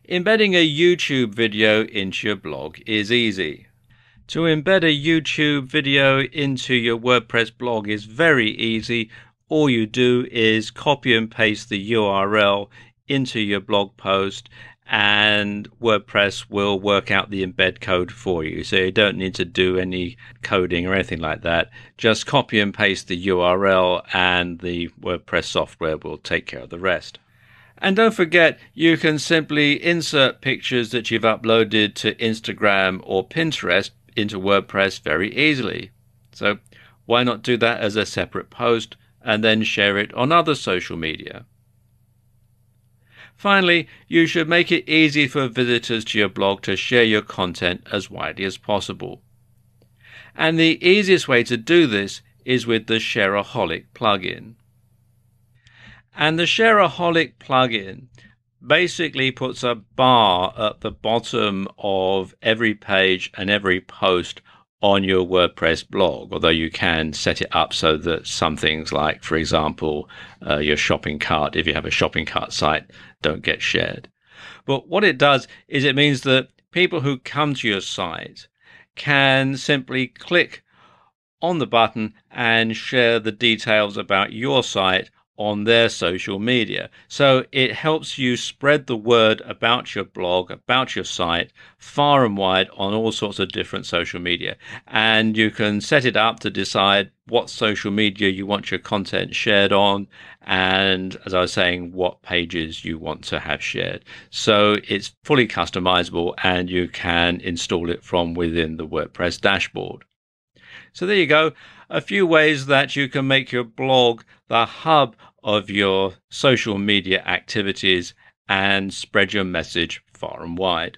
Embedding a YouTube video into your blog is easy. To embed a YouTube video into your WordPress blog is very easy. All you do is copy and paste the URL into your blog post and WordPress will work out the embed code for you. So you don't need to do any coding or anything like that. Just copy and paste the URL and the WordPress software will take care of the rest. And don't forget, you can simply insert pictures that you've uploaded to Instagram or Pinterest into WordPress very easily. So why not do that as a separate post and then share it on other social media? Finally, you should make it easy for visitors to your blog to share your content as widely as possible. And the easiest way to do this is with the Shareaholic plugin. And the Shareaholic plugin basically puts a bar at the bottom of every page and every post on your WordPress blog, although you can set it up so that some things like, for example, your shopping cart, if you have a shopping cart site, don't get shared. But what it does is it means that people who come to your site can simply click on the button and share the details about your site on their social media. So it helps you spread the word about your blog, about your site, far and wide on all sorts of different social media. And you can set it up to decide what social media you want your content shared on, and as I was saying, what pages you want to have shared. So it's fully customizable, and you can install it from within the WordPress dashboard. So there you go, a few ways that you can make your blog the hub of your social media activities and spread your message far and wide.